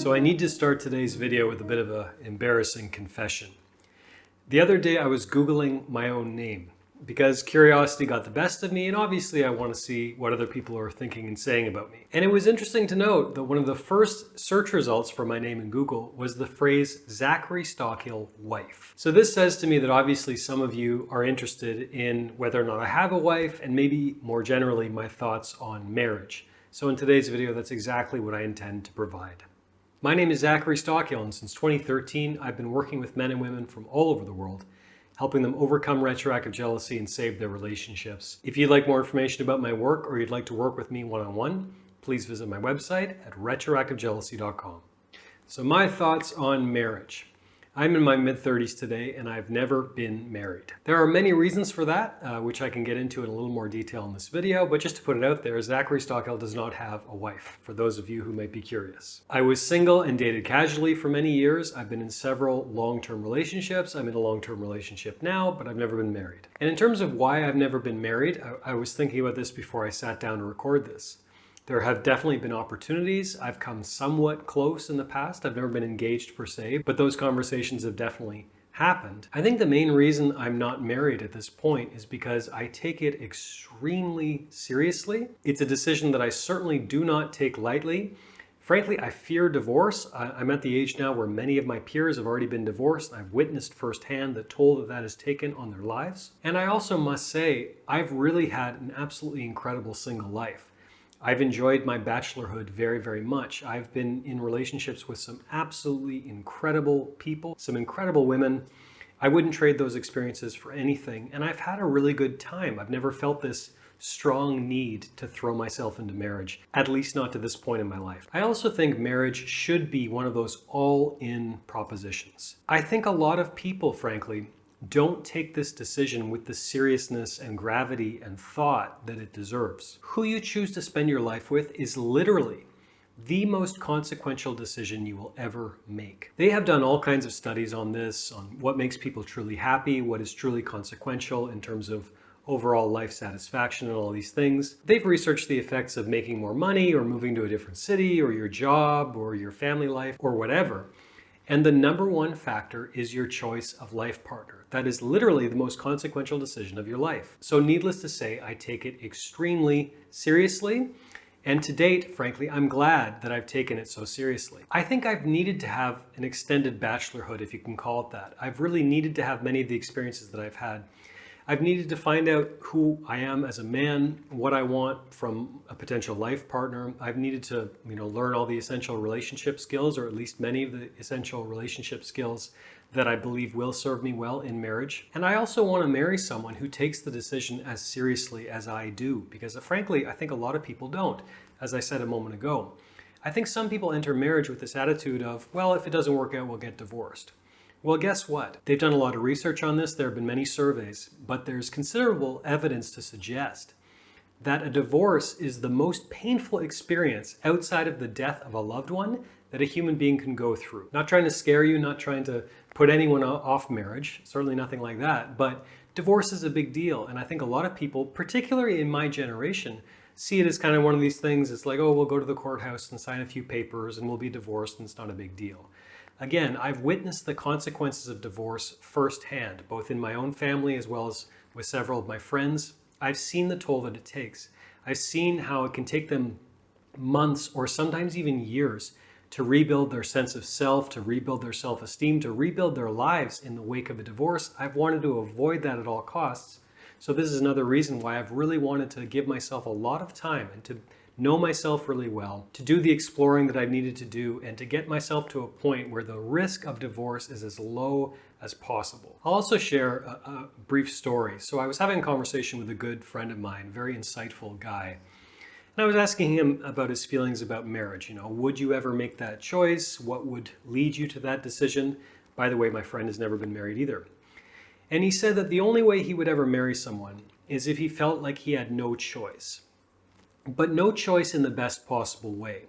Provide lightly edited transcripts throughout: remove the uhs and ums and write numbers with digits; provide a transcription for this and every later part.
So I need to start today's video with a bit of an embarrassing confession. The other day I was Googling my own name because curiosity got the best of me, and obviously I want to see what other people are thinking and saying about me. And it was interesting to note that one of the first search results for my name in Google was the phrase Zachary Stockill wife. So this says to me that obviously some of you are interested in whether or not I have a wife, and maybe more generally my thoughts on marriage. So in today's video, that's exactly what I intend to provide. My name is Zachary Stockill, and since 2013, I've been working with men and women from all over the world, helping them overcome retroactive jealousy and save their relationships. If you'd like more information about my work, or you'd like to work with me one-on-one, please visit my website at retroactivejealousy.com. So my thoughts on marriage. I'm in my mid-30s today, and I've never been married. There are many reasons for that, which I can get into in a little more detail in this video, but just to put it out there, Zachary Stockill does not have a wife, for those of you who might be curious. I was single and dated casually for many years. I've been in several long-term relationships. I'm in a long-term relationship now, but I've never been married. And in terms of why I've never been married, I was thinking about this before I sat down to record this. There have definitely been opportunities. I've come somewhat close in the past. I've never been engaged per se, but those conversations have definitely happened. I think the main reason I'm not married at this point is because I take it extremely seriously. It's a decision that I certainly do not take lightly. Frankly, I fear divorce. I'm at the age now where many of my peers have already been divorced. I've witnessed firsthand the toll that that has taken on their lives. And I also must say, I've really had an absolutely incredible single life. I've enjoyed my bachelorhood very, very much. I've been in relationships with some absolutely incredible people, some incredible women. I wouldn't trade those experiences for anything, and I've had a really good time. I've never felt this strong need to throw myself into marriage, at least not to this point in my life. I also think marriage should be one of those all-in propositions. I think a lot of people, frankly, don't take this decision with the seriousness and gravity and thought that it deserves. Who you choose to spend your life with is literally the most consequential decision you will ever make. They have done all kinds of studies on this, on what makes people truly happy, what is truly consequential in terms of overall life satisfaction and all these things. They've researched the effects of making more money or moving to a different city or your job or your family life or whatever. And the number one factor is your choice of life partner. That is literally the most consequential decision of your life. So needless to say, I take it extremely seriously. And to date, frankly, I'm glad that I've taken it so seriously. I think I've needed to have an extended bachelorhood, if you can call it that. I've really needed to have many of the experiences that I've had. I've needed to find out who I am as a man, what I want from a potential life partner. I've needed to, learn all the essential relationship skills, or at least many of the essential relationship skills that I believe will serve me well in marriage. And I also want to marry someone who takes the decision as seriously as I do, because frankly, I think a lot of people don't, as I said a moment ago. I think some people enter marriage with this attitude of, well, if it doesn't work out, we'll get divorced. Well, guess what? They've done a lot of research on this. There have been many surveys, but there's considerable evidence to suggest that a divorce is the most painful experience outside of the death of a loved one that a human being can go through. Not trying to scare you, not trying to put anyone off marriage, certainly nothing like that, but divorce is a big deal. And I think a lot of people, particularly in my generation, see it as kind of one of these things. It's like, oh, we'll go to the courthouse and sign a few papers and we'll be divorced and it's not a big deal. Again, I've witnessed the consequences of divorce firsthand, both in my own family as well as with several of my friends. I've seen the toll that it takes. I've seen how it can take them months or sometimes even years to rebuild their sense of self, to rebuild their self-esteem, to rebuild their lives in the wake of a divorce. I've wanted to avoid that at all costs. So this is another reason why I've really wanted to give myself a lot of time and to know myself really well, to do the exploring that I've needed to do, and to get myself to a point where the risk of divorce is as low as possible. I'll also share a brief story. So I was having a conversation with a good friend of mine, very insightful guy. And I was asking him about his feelings about marriage. Would you ever make that choice? What would lead you to that decision? By the way, my friend has never been married either. And he said that the only way he would ever marry someone is if he felt like he had no choice. But no choice in the best possible way.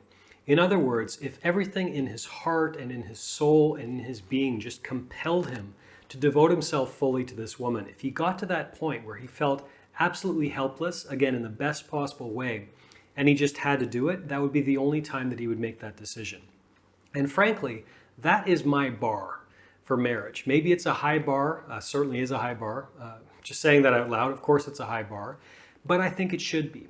In other words, if everything in his heart and in his soul and in his being just compelled him to devote himself fully to this woman, if he got to that point where he felt absolutely helpless, again, in the best possible way, and he just had to do it, that would be the only time that he would make that decision. And frankly, that is my bar for marriage. Maybe it's a high bar, certainly is a high bar. Just saying that out loud, of course it's a high bar, but I think it should be.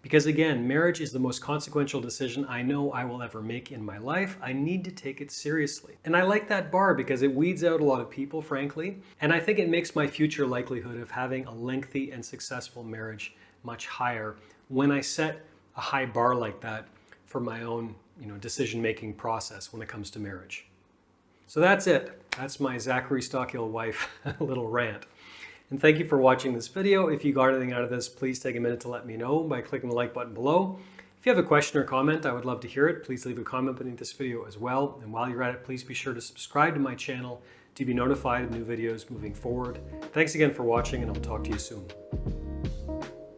Because again, marriage is the most consequential decision I know I will ever make in my life. I need to take it seriously. And I like that bar because it weeds out a lot of people, frankly. And I think it makes my future likelihood of having a lengthy and successful marriage much higher when I set a high bar like that for my own, decision-making process when it comes to marriage. So that's it. That's my Zachary Stockill wife little rant. And thank you for watching this video. If you got anything out of this, please take a minute to let me know by clicking the like button below. If you have a question or comment, I would love to hear it. Please leave a comment beneath this video as well. And while you're at it, please be sure to subscribe to my channel to be notified of new videos moving forward. Thanks again for watching, and I'll talk to you soon.